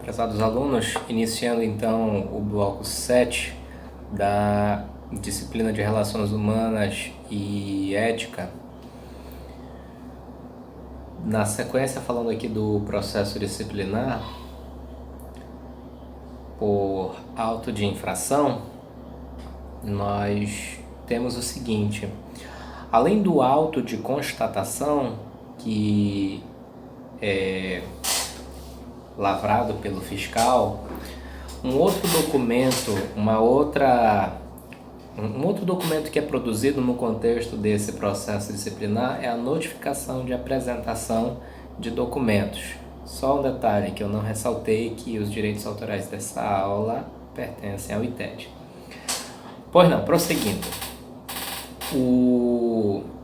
Prezados alunos, iniciando então o bloco 7 da disciplina de Relações Humanas e Ética. Na sequência, falando aqui do processo disciplinar por auto de infração, nós temos o seguinte: além do auto de constatação, que é lavrado pelo fiscal, um outro documento que é produzido no contexto desse processo disciplinar é a notificação de apresentação de documentos. Só um detalhe que eu não ressaltei, que os direitos autorais dessa aula pertencem ao ITED. Pois não, prosseguindo.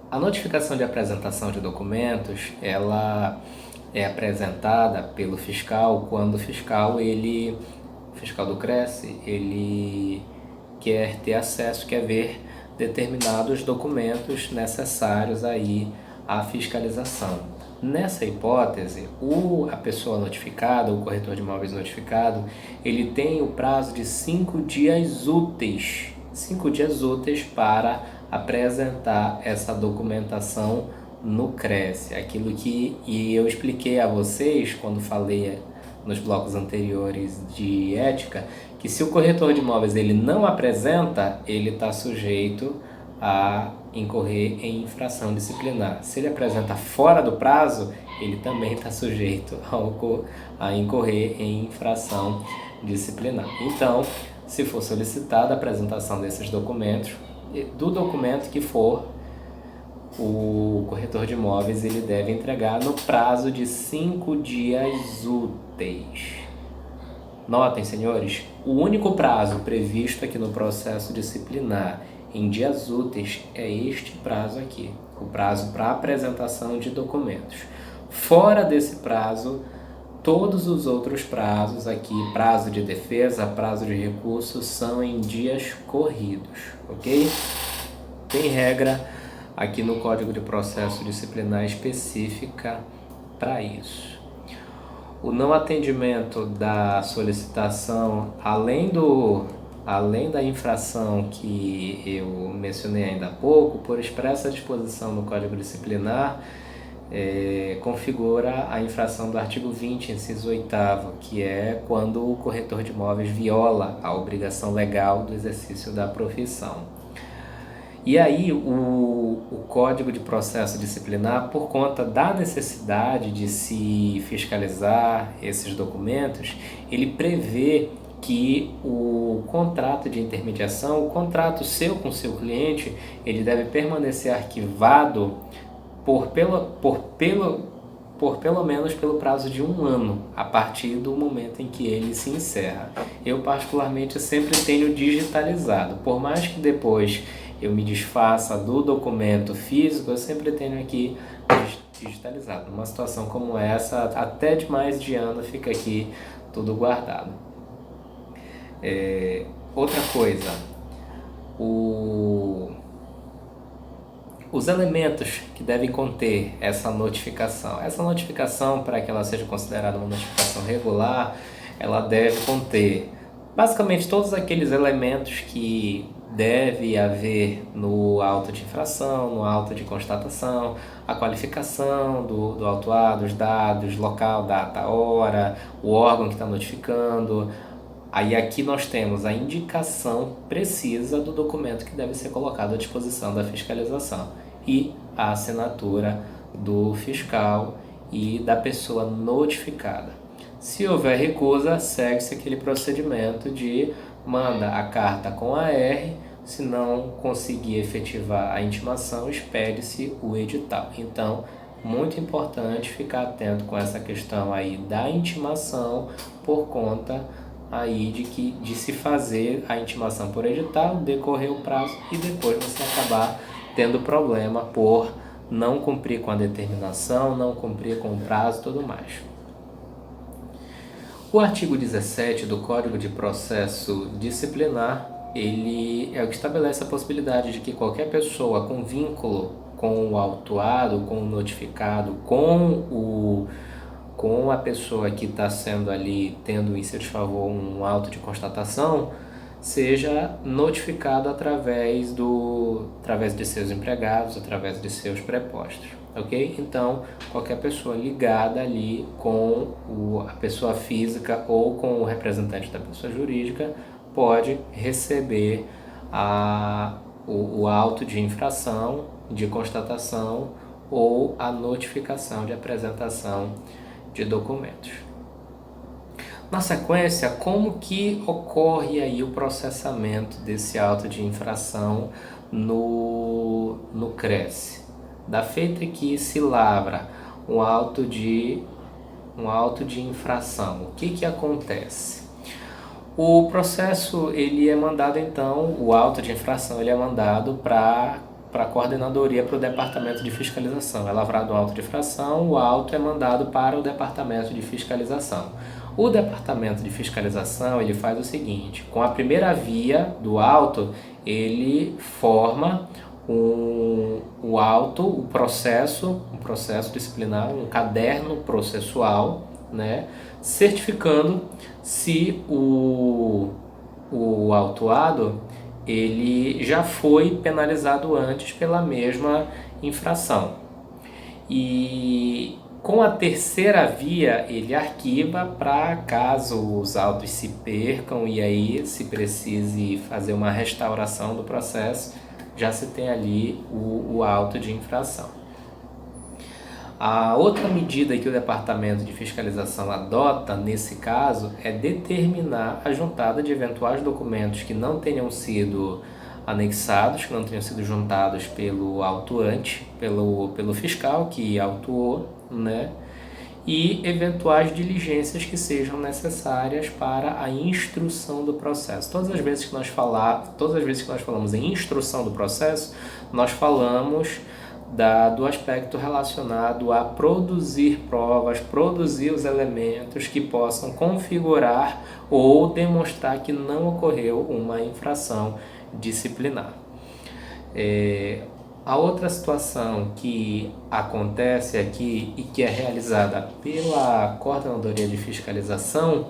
A notificação de apresentação de documentos, ela é apresentada pelo fiscal quando o fiscal do Cresce, ele quer ter acesso, quer ver determinados documentos necessários aí à fiscalização. Nessa hipótese, a pessoa notificada, o corretor de imóveis notificado, ele tem o prazo de 5 dias úteis para apresentar essa documentação no Cresce. Aquilo que eu expliquei a vocês quando falei nos blocos anteriores de ética, que se o corretor de imóveis ele não apresenta, ele está sujeito a incorrer em infração disciplinar. Se ele apresenta fora do prazo, ele também está sujeito a incorrer em infração disciplinar. Então, se for solicitada a apresentação desses documentos, do documento que for, o corretor de imóveis ele deve entregar no prazo de 5 dias úteis. Notem, senhores, o único prazo previsto aqui no processo disciplinar em dias úteis é este prazo aqui, o prazo para apresentação de documentos. Fora desse prazo, todos os outros prazos aqui, prazo de defesa, prazo de recurso, são em dias corridos, ok? Tem regra aqui no Código de Processo Disciplinar específica para isso. O não atendimento da solicitação, além da infração que eu mencionei ainda há pouco, por expressa disposição no Código Disciplinar, configura a infração do artigo 20, inciso 8º, que é quando o corretor de imóveis viola a obrigação legal do exercício da profissão. E aí o Código de Processo Disciplinar, por conta da necessidade de se fiscalizar esses documentos, ele prevê que o contrato de intermediação, o contrato seu com seu cliente, ele deve permanecer arquivado por pelo menos pelo prazo de 1 ano, a partir do momento em que ele se encerra. Eu particularmente sempre tenho digitalizado, por mais que depois eu me desfaça do documento físico, eu sempre tenho aqui digitalizado. Numa situação como essa, até de mais de ano fica aqui tudo guardado. Outra coisa, os elementos que devem conter essa notificação. Essa notificação, para que ela seja considerada uma notificação regular, ela deve conter basicamente todos aqueles elementos que deve haver no auto de infração, no auto de constatação, a qualificação do autuado, os dados, local, data, hora, o órgão que está notificando. Aí aqui nós temos a indicação precisa do documento que deve ser colocado à disposição da fiscalização e a assinatura do fiscal e da pessoa notificada. Se houver recusa, segue-se aquele procedimento de manda a carta com AR, se não conseguir efetivar a intimação, expede-se o edital. Então, muito importante ficar atento com essa questão aí da intimação, por conta aí de se fazer a intimação por edital, decorrer o prazo e depois você acabar tendo problema por não cumprir com a determinação, não cumprir com o prazo e tudo mais. O artigo 17 do Código de Processo Disciplinar, ele é o que estabelece a possibilidade de que qualquer pessoa com vínculo com o autuado, com o notificado, com com a pessoa que está sendo ali, tendo em seu desfavor um auto de constatação, seja notificado através de seus empregados, através de seus prepostos, ok? Então, qualquer pessoa ligada ali com a pessoa física ou com o representante da pessoa jurídica pode receber o auto de infração, de constatação ou a notificação de apresentação de documentos. Na sequência, como que ocorre aí o processamento desse auto de infração no CRES? Da feita que se lavra um auto de infração, o que acontece? O processo, ele é mandado então, o auto de infração, ele é mandado para a coordenadoria, para o departamento de fiscalização. É lavrado um auto de infração, o auto é mandado para o departamento de fiscalização. O departamento de fiscalização, ele faz o seguinte: com a primeira via do auto, ele forma o auto, um processo disciplinar, um caderno processual, né, certificando se o autuado ele já foi penalizado antes pela mesma infração. E com a terceira via, ele arquiva para caso os autos se percam e aí se precise fazer uma restauração do processo, já se tem ali o auto de infração. A outra medida que o Departamento de Fiscalização adota, nesse caso, é determinar a juntada de eventuais documentos que não tenham sido anexados, que não tenham sido juntados pelo autuante, pelo fiscal que autuou, né? E eventuais diligências que sejam necessárias para a instrução do processo. Todas as vezes que nós falamos em instrução do processo, nós falamos do aspecto relacionado a produzir provas, produzir os elementos que possam configurar ou demonstrar que não ocorreu uma infração disciplinar. A outra situação que acontece aqui e que é realizada pela Coordenadoria de Fiscalização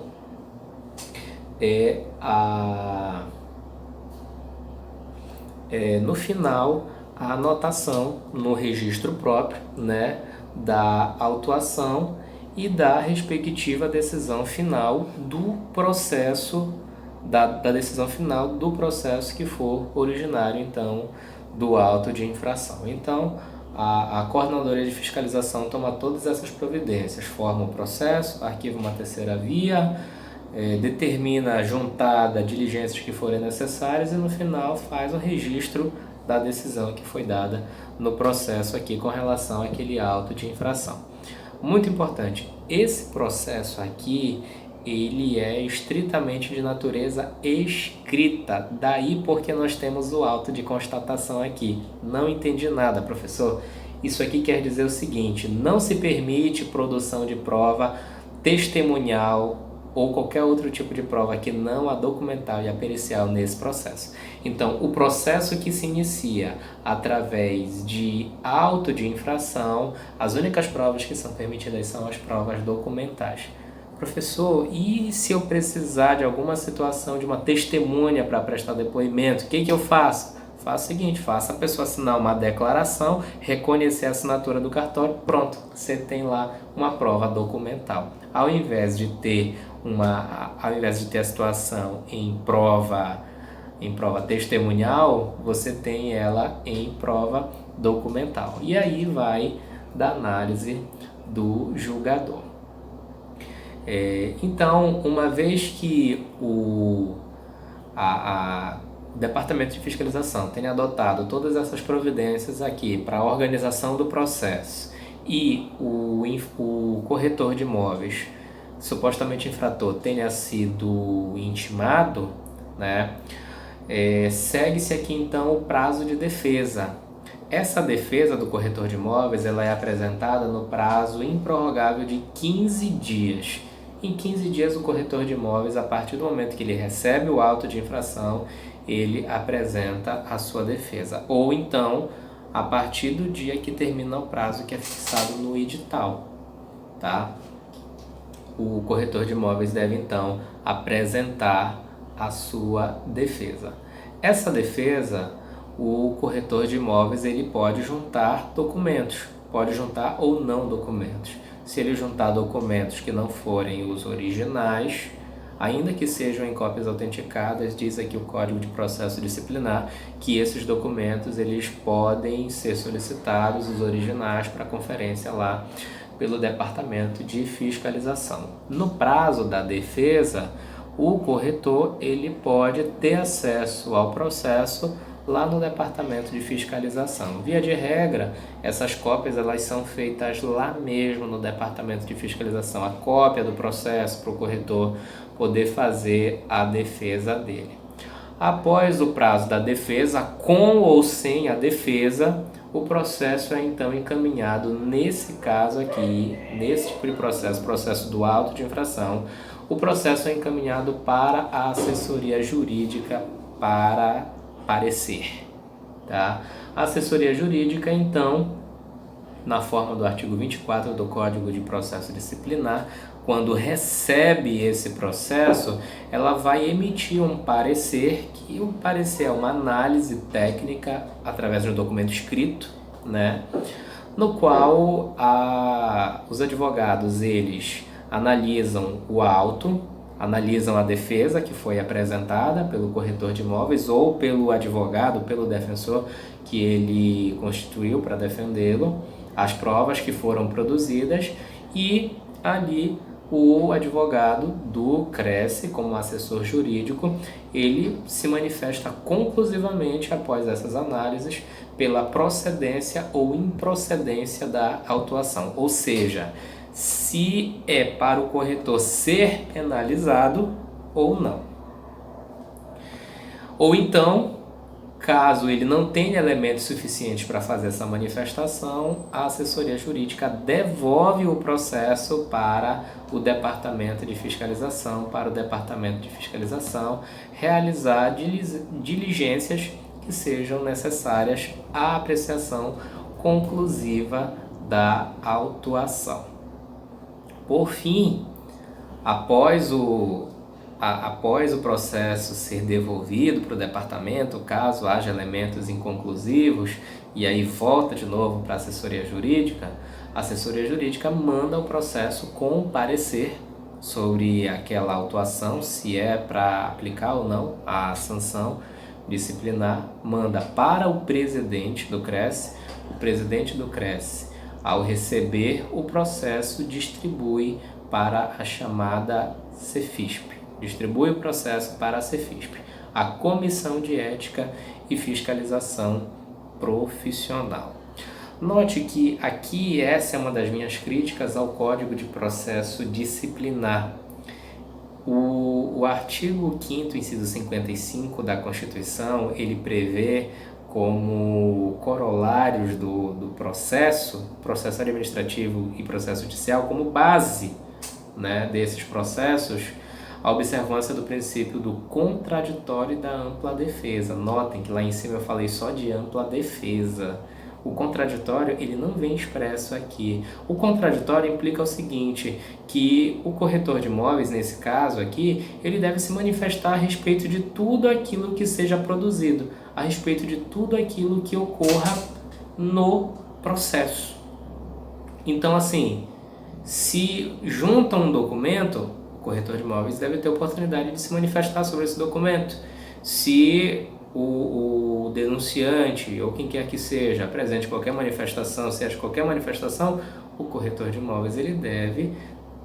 no final, a anotação no registro próprio, né, da autuação e da respectiva decisão final do processo, da decisão final do processo que for originário, então, do auto de infração. Então, a Coordenadoria de Fiscalização toma todas essas providências, forma o processo, arquiva uma terceira via, determina a juntada, diligências que forem necessárias e no final faz o registro da decisão que foi dada no processo aqui com relação àquele auto de infração. Muito importante, esse processo aqui, ele é estritamente de natureza escrita, daí porque nós temos o auto de constatação aqui. Não entendi nada, professor. Isso aqui quer dizer o seguinte: não se permite produção de prova testemunhal ou qualquer outro tipo de prova que não a documental e a pericial nesse processo. Então, o processo que se inicia através de auto de infração, as únicas provas que são permitidas são as provas documentais. Professor, e se eu precisar de alguma situação de uma testemunha para prestar depoimento, o que eu faço? Faça o seguinte, faça a pessoa assinar uma declaração, reconhecer a assinatura do cartório, pronto, você tem lá uma prova documental. Ao invés de ter a situação em prova testemunhal, você tem ela em prova documental. E aí vai da análise do julgador. Então, uma vez que o Departamento de Fiscalização tenha adotado todas essas providências aqui para a organização do processo e o corretor de imóveis, supostamente infrator, tenha sido intimado, né, segue-se aqui então o prazo de defesa. Essa defesa do corretor de imóveis ela é apresentada no prazo improrrogável de 15 dias. Em 15 dias, o corretor de imóveis, a partir do momento que ele recebe o auto de infração, ele apresenta a sua defesa. Ou então, a partir do dia que termina o prazo que é fixado no edital, tá? o corretor de imóveis deve então apresentar a sua defesa. Essa defesa, o corretor de imóveis ele pode juntar documentos, pode juntar ou não documentos. Se ele juntar documentos que não forem os originais, ainda que sejam em cópias autenticadas, diz aqui o Código de Processo Disciplinar que esses documentos eles podem ser solicitados, os originais, para conferência lá pelo Departamento de Fiscalização. No prazo da defesa, o corretor ele pode ter acesso ao processo lá no Departamento de Fiscalização. Via de regra, essas cópias elas são feitas lá mesmo no Departamento de Fiscalização, a cópia do processo para o corretor poder fazer a defesa dele. Após o prazo da defesa, com ou sem a defesa, o processo é então encaminhado, nesse caso aqui, nesse tipo de processo, processo do auto de infração, o processo é encaminhado para a assessoria jurídica para parecer. Tá? A assessoria jurídica, então, na forma do artigo 24 do Código de Processo Disciplinar, quando recebe esse processo, ela vai emitir um parecer, que o parecer é uma análise técnica através de um documento escrito, né? No qual os advogados eles analisam o auto, analisam a defesa que foi apresentada pelo corretor de imóveis ou pelo advogado, pelo defensor que ele constituiu para defendê-lo, as provas que foram produzidas, e ali o advogado do Cresce, como assessor jurídico, ele se manifesta conclusivamente após essas análises pela procedência ou improcedência da autuação, ou seja, se é para o corretor ser penalizado ou não. Ou então, caso ele não tenha elementos suficientes para fazer essa manifestação, a assessoria jurídica devolve o processo para o Departamento de Fiscalização, realizar diligências que sejam necessárias à apreciação conclusiva da autuação. Por fim, após o processo ser devolvido para o departamento, caso haja elementos inconclusivos, e aí volta de novo para a assessoria jurídica manda o processo com parecer sobre aquela autuação, se é para aplicar ou não a sanção disciplinar, manda para o presidente do Cresce. O presidente do Cresce, ao receber o processo, distribui para a chamada Cefisp. Distribui o processo para a Cefisp, a Comissão de Ética e Fiscalização Profissional. Note que aqui essa é uma das minhas críticas ao Código de Processo Disciplinar. O artigo 5º, inciso 55 da Constituição, ele prevê como corolários do processo administrativo e processo judicial, como base, né, desses processos, a observância do princípio do contraditório e da ampla defesa. Notem que lá em cima eu falei só de ampla defesa. O contraditório, ele não vem expresso aqui. O contraditório implica o seguinte, que o corretor de imóveis, nesse caso aqui, ele deve se manifestar a respeito de tudo aquilo que seja produzido, a respeito de tudo aquilo que ocorra no processo. Então, assim, se junta um documento, o corretor de imóveis deve ter oportunidade de se manifestar sobre esse documento. Se o denunciante ou quem quer que seja apresente qualquer manifestação, se acha qualquer manifestação, o corretor de imóveis ele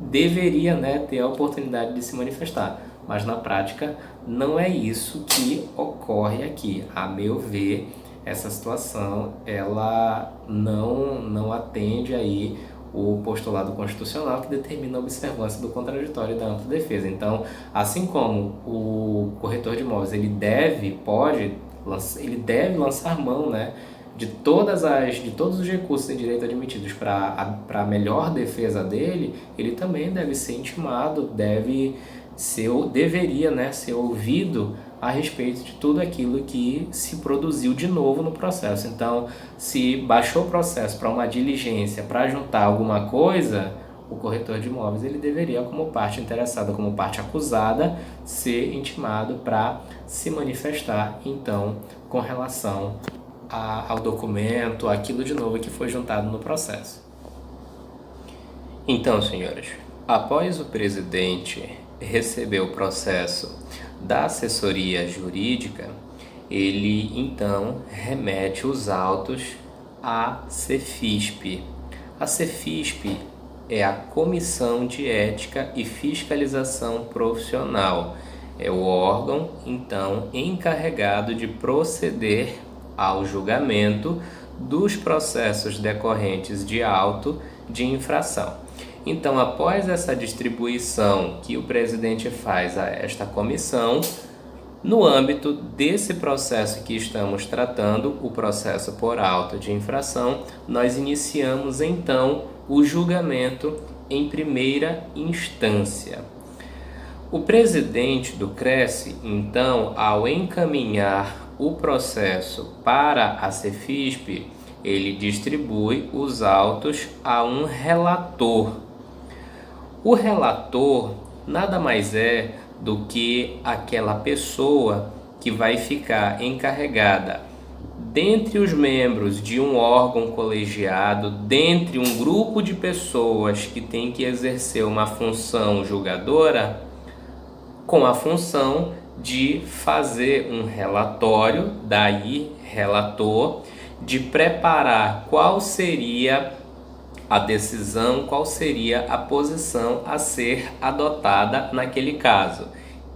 deveria, né, ter a oportunidade de se manifestar. Mas na prática não é isso que ocorre aqui. A meu ver, essa situação ela não atende aí o postulado constitucional que determina a observância do contraditório e da ampla defesa. Então, assim como o corretor de imóveis ele deve lançar mão, né, de todos os recursos de direito admitidos para a melhor defesa dele, ele também deve ser intimado, deveria, né, ser ouvido a respeito de tudo aquilo que se produziu de novo no processo. Então, se baixou o processo para uma diligência, para juntar alguma coisa, o corretor de imóveis ele deveria, como parte interessada, como parte acusada, ser intimado para se manifestar, então, com relação ao documento, aquilo de novo que foi juntado no processo. Então, senhores, após o presidente receber o processo da assessoria jurídica, ele então remete os autos à Cefisp. A Cefisp é a Comissão de Ética e Fiscalização Profissional. É o órgão, então, encarregado de proceder ao julgamento dos processos decorrentes de auto de infração. Então, após essa distribuição que o presidente faz a esta comissão, no âmbito desse processo que estamos tratando, o processo por auto de infração, nós iniciamos então o julgamento em primeira instância. O presidente do CRES, então, ao encaminhar o processo para a Cefisp, ele distribui os autos a um relator. O relator nada mais é do que aquela pessoa que vai ficar encarregada, dentre os membros de um órgão colegiado, dentre um grupo de pessoas que tem que exercer uma função julgadora, com a função de fazer um relatório, daí relator, de preparar qual seria a decisão, qual seria a posição a ser adotada naquele caso.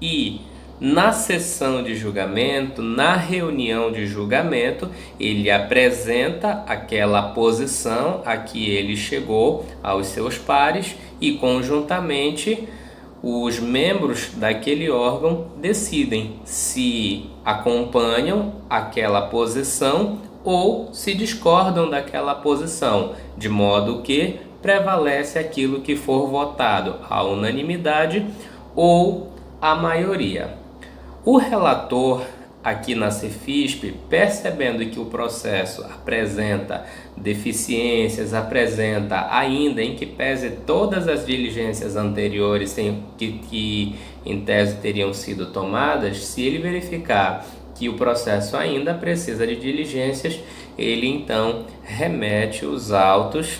E na sessão de julgamento, na reunião de julgamento, ele apresenta aquela posição a que ele chegou aos seus pares e conjuntamente os membros daquele órgão decidem se acompanham aquela posição ou se discordam daquela posição, de modo que prevalece aquilo que for votado, a unanimidade ou a maioria. O relator aqui na Cefisp, percebendo que o processo apresenta deficiências, apresenta ainda, em que pese todas as diligências anteriores que em tese teriam sido tomadas, se ele verificar que o processo ainda precisa de diligências, ele então remete os autos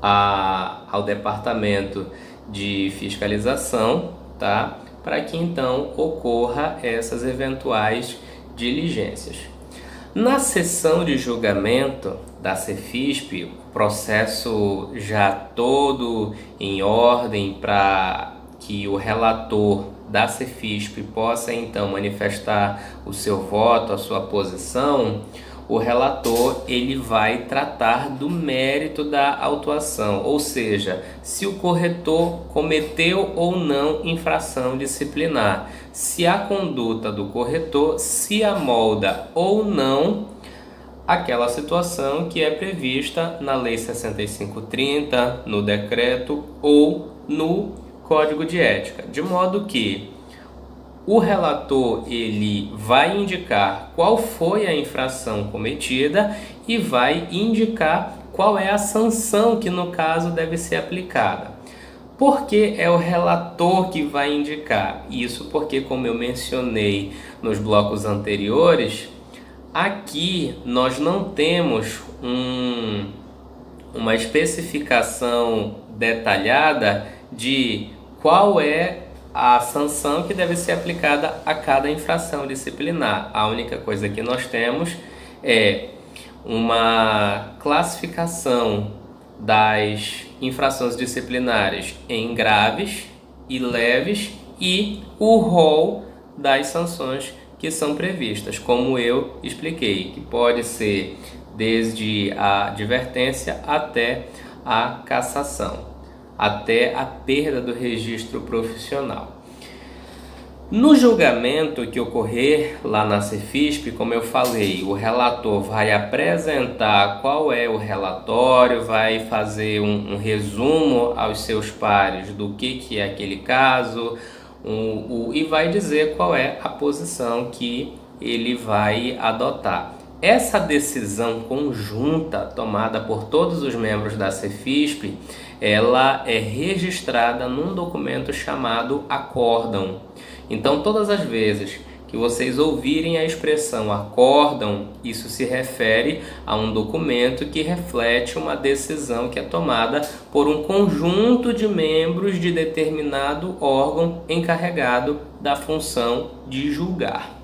ao Departamento de Fiscalização, tá? Para que então ocorra essas eventuais diligências. Na sessão de julgamento da Cefisp, o processo já todo em ordem para que o relator da Cefisp possa então manifestar o seu voto, a sua posição, o relator ele vai tratar do mérito da autuação, ou seja, se o corretor cometeu ou não infração disciplinar, se a conduta do corretor se amolda ou não aquela situação que é prevista na Lei 6530, no decreto ou no Código de Ética, de modo que o relator ele vai indicar qual foi a infração cometida e vai indicar qual é a sanção que no caso deve ser aplicada. Por que é o relator que vai indicar? Isso porque, como eu mencionei nos blocos anteriores, aqui nós não temos uma especificação detalhada de qual é a sanção que deve ser aplicada a cada infração disciplinar. A única coisa que nós temos é uma classificação das infrações disciplinares em graves e leves e o rol das sanções que são previstas, como eu expliquei, que pode ser desde a advertência até a cassação, até a perda do registro profissional. No julgamento que ocorrer lá na Cefisp, como eu falei, o relator vai apresentar qual é o relatório, vai fazer um resumo aos seus pares do que é aquele caso e vai dizer qual é a posição que ele vai adotar. Essa decisão conjunta tomada por todos os membros da Cefisp, ela é registrada num documento chamado acórdão. Então, todas as vezes que vocês ouvirem a expressão acórdão, isso se refere a um documento que reflete uma decisão que é tomada por um conjunto de membros de determinado órgão encarregado da função de julgar.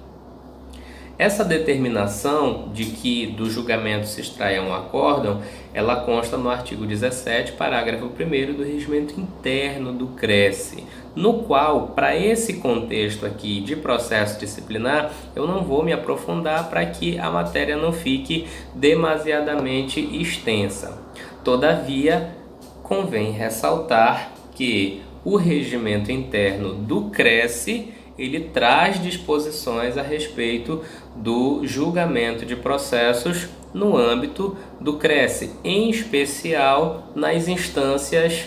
Essa determinação de que do julgamento se extraia um acórdão, ela consta no artigo 17, parágrafo 1º do regimento interno do CRECE, no qual, para esse contexto aqui de processo disciplinar, eu não vou me aprofundar para que a matéria não fique demasiadamente extensa. Todavia, convém ressaltar que o regimento interno do CRECE ele traz disposições a respeito do julgamento de processos no âmbito do CRECE, em especial nas instâncias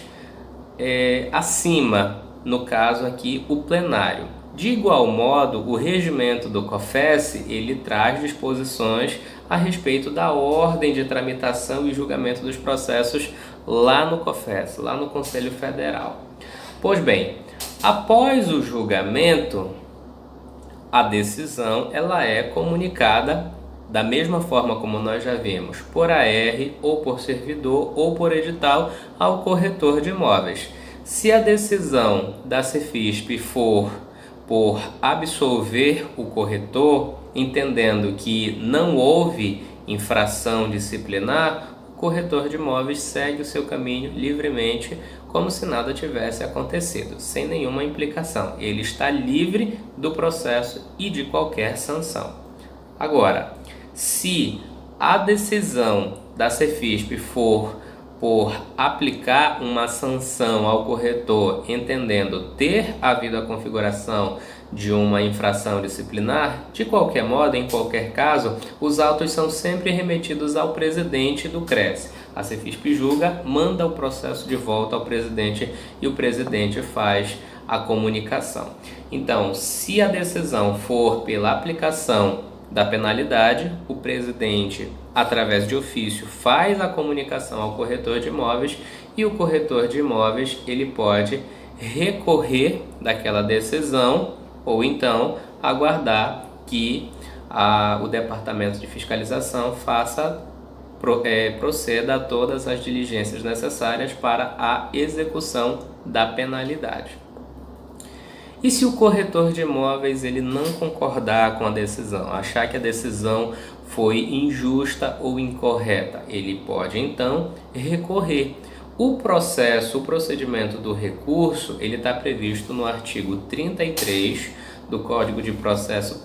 acima, no caso aqui o plenário. De igual modo, o regimento do COFES ele traz disposições a respeito da ordem de tramitação e julgamento dos processos lá no COFES, lá no Conselho Federal. Pois bem, após o julgamento, a decisão ela é comunicada da mesma forma como nós já vimos, por AR, ou por servidor, ou por edital, ao corretor de imóveis. Se a decisão da Cefisp for por absolver o corretor, entendendo que não houve infração disciplinar, o corretor de imóveis segue o seu caminho livremente, como se nada tivesse acontecido, sem nenhuma implicação. Ele está livre do processo e de qualquer sanção. Agora, se a decisão da Cefisp for por aplicar uma sanção ao corretor, entendendo ter havido a configuração de uma infração disciplinar, de qualquer modo, em qualquer caso, os autos são sempre remetidos ao presidente do CRECE. A Cefisp julga, manda o processo de volta ao presidente e o presidente faz a comunicação. Então, se a decisão for pela aplicação da penalidade, o presidente, através de ofício, faz a comunicação ao corretor de imóveis e o corretor de imóveis ele pode recorrer daquela decisão ou então aguardar que o Departamento de Fiscalização proceda a todas as diligências necessárias para a execução da penalidade. E se o corretor de imóveis ele não concordar com a decisão, achar que a decisão foi injusta ou incorreta, ele pode então recorrer. O procedimento do recurso, ele está previsto no artigo 33 do Código de Processo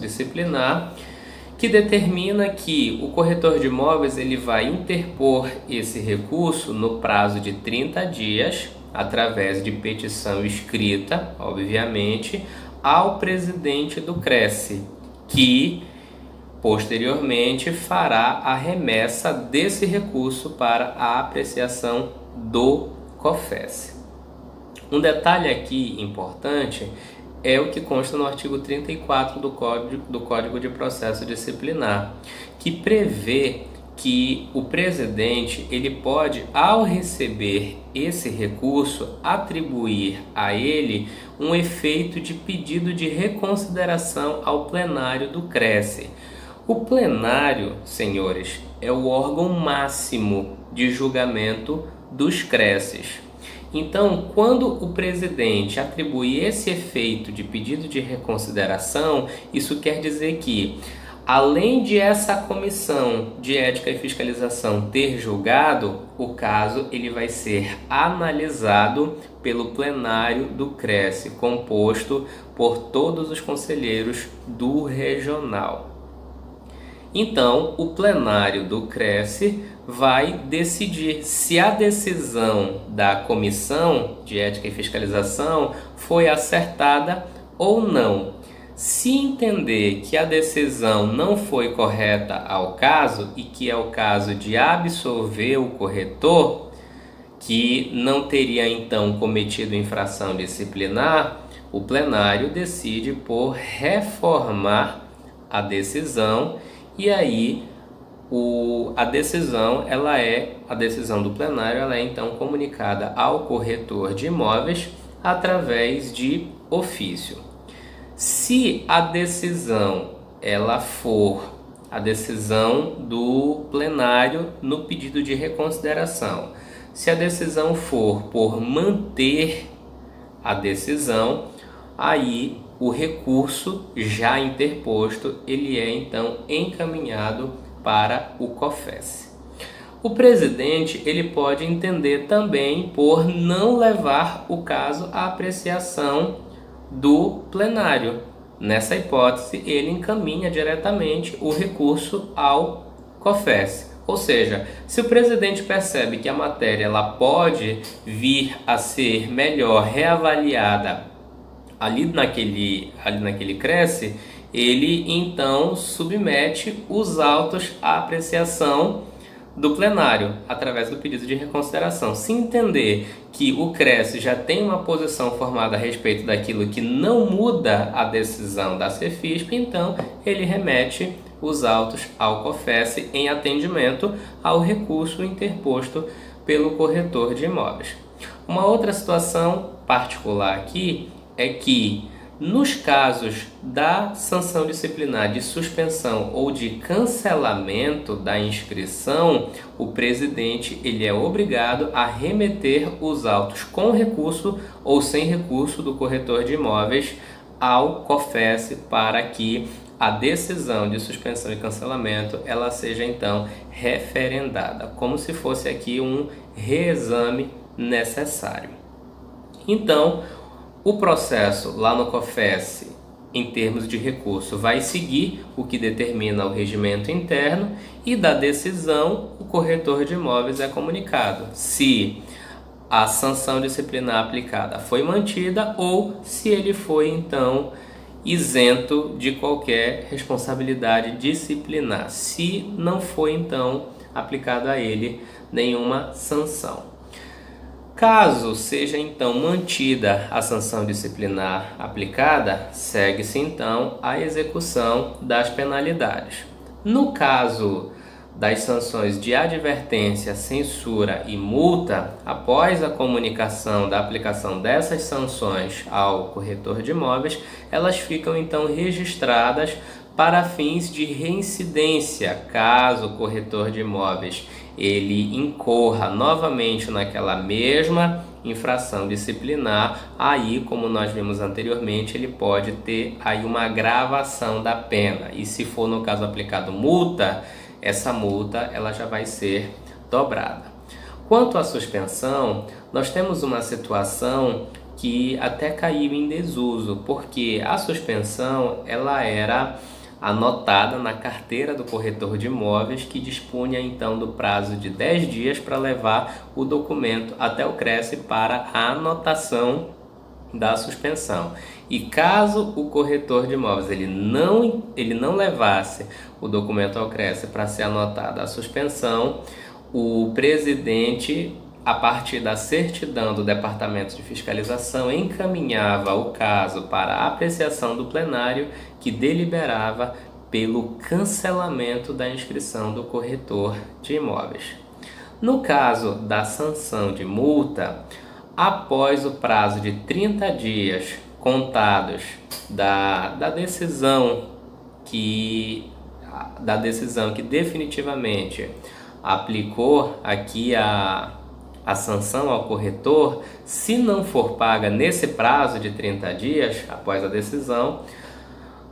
Disciplinar, que determina que o corretor de imóveis ele vai interpor esse recurso no prazo de 30 dias, através de petição escrita, obviamente, ao presidente do CRECE, que posteriormente fará a remessa desse recurso para a apreciação do COFES. Um detalhe aqui importante é o que consta no artigo 34 do Código de Processo Disciplinar, que prevê que o presidente ele pode, ao receber esse recurso, atribuir a ele um efeito de pedido de reconsideração ao plenário do CRECE. O plenário, senhores, é o órgão máximo de julgamento dos CRECES. Então, quando o presidente atribui esse efeito de pedido de reconsideração, isso quer dizer que, além de essa comissão de ética e fiscalização ter julgado, o caso ele vai ser analisado pelo plenário do CRECE, composto por todos os conselheiros do regional. Então, o plenário do CRECE vai decidir se a decisão da comissão de ética e fiscalização foi acertada ou não. Se entender que a decisão não foi correta ao caso e que é o caso de absolver o corretor, que não teria então cometido infração disciplinar, o plenário decide por reformar a decisão, e aí a decisão do plenário, ela é então comunicada ao corretor de imóveis através de ofício. Se a decisão ela for a decisão do plenário no pedido de reconsideração, se a decisão for por manter a decisão, aí o recurso já interposto, ele é então encaminhado para o COFES. O presidente, ele pode entender também por não levar o caso à apreciação do plenário. Nessa hipótese, ele encaminha diretamente o recurso ao COFES. Ou seja, se o presidente percebe que a matéria ela pode vir a ser melhor reavaliada ali naquele CRES, ele então submete os autos à apreciação do plenário, através do pedido de reconsideração. Se entender que o CRES já tem uma posição formada a respeito daquilo que não muda a decisão da Cefisp, então ele remete os autos ao COFES em atendimento ao recurso interposto pelo corretor de imóveis. Uma outra situação particular aqui é que, nos casos da sanção disciplinar de suspensão ou de cancelamento da inscrição, o presidente ele é obrigado a remeter os autos com recurso ou sem recurso do corretor de imóveis ao COFES para que a decisão de suspensão e cancelamento ela seja então referendada, como se fosse aqui um reexame necessário. Então, o processo lá no COFES, em termos de recurso, vai seguir o que determina o regimento interno, e da decisão o corretor de imóveis é comunicado se a sanção disciplinar aplicada foi mantida ou se ele foi então isento de qualquer responsabilidade disciplinar, se não foi então aplicada a ele nenhuma sanção. Caso seja então mantida a sanção disciplinar aplicada, segue-se então a execução das penalidades. No caso das sanções de advertência, censura e multa, após a comunicação da aplicação dessas sanções ao corretor de imóveis, elas ficam então registradas para fins de reincidência, caso o corretor de imóveis ele incorra novamente naquela mesma infração disciplinar, aí, como nós vimos anteriormente, ele pode ter aí uma agravação da pena. E se for no caso aplicado multa, essa multa ela já vai ser dobrada. Quanto à suspensão, nós temos uma situação que até caiu em desuso, porque a suspensão ela era anotada na carteira do corretor de imóveis, que dispunha então do prazo de 10 dias para levar o documento até o CRES para a anotação da suspensão. E caso o corretor de imóveis ele não levasse o documento ao CRES para ser anotada a suspensão, o presidente, a partir da certidão do Departamento de Fiscalização, encaminhava o caso para a apreciação do plenário, que deliberava pelo cancelamento da inscrição do corretor de imóveis. No caso da sanção de multa, após o prazo de 30 dias contados da decisão que definitivamente aplicou aqui a sanção ao corretor, se não for paga nesse prazo de 30 dias após a decisão,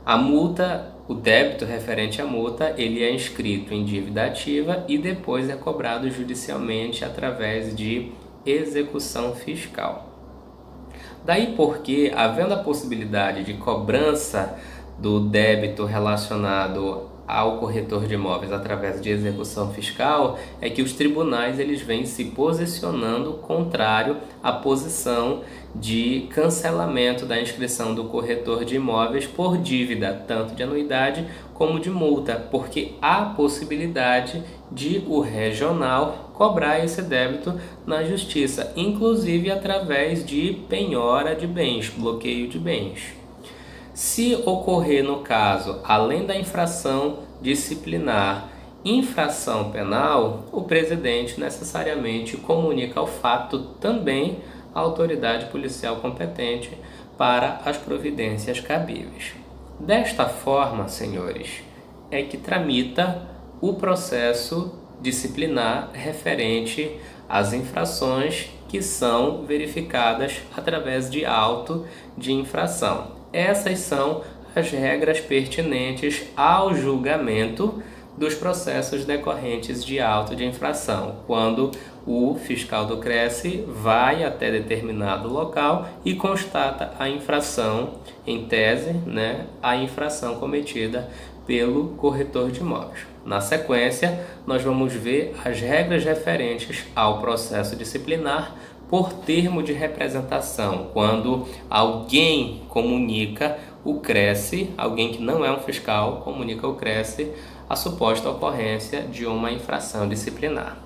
a multa, o débito referente à multa, ele é inscrito em dívida ativa e depois é cobrado judicialmente através de execução fiscal. Daí porque, havendo a possibilidade de cobrança do débito relacionado ao corretor de imóveis através de execução fiscal, é que os tribunais eles vêm se posicionando contrário à posição de cancelamento da inscrição do corretor de imóveis por dívida, tanto de anuidade como de multa, porque há possibilidade de o regional cobrar esse débito na justiça, inclusive através de penhora de bens, bloqueio de bens. Se ocorrer, no caso, além da infração disciplinar, infração penal, o presidente necessariamente comunica o fato também à autoridade policial competente para as providências cabíveis. Desta forma, senhores, é que tramita o processo disciplinar referente às infrações que são verificadas através de auto de infração. Essas são as regras pertinentes ao julgamento dos processos decorrentes de auto de infração, quando o fiscal do CRECE vai até determinado local e constata a infração, em tese, a infração cometida pelo corretor de imóveis. Na sequência, nós vamos ver as regras referentes ao processo disciplinar por termo de representação, quando alguém comunica o CRECE, alguém que não é um fiscal, comunica ao CRECE a suposta ocorrência de uma infração disciplinar.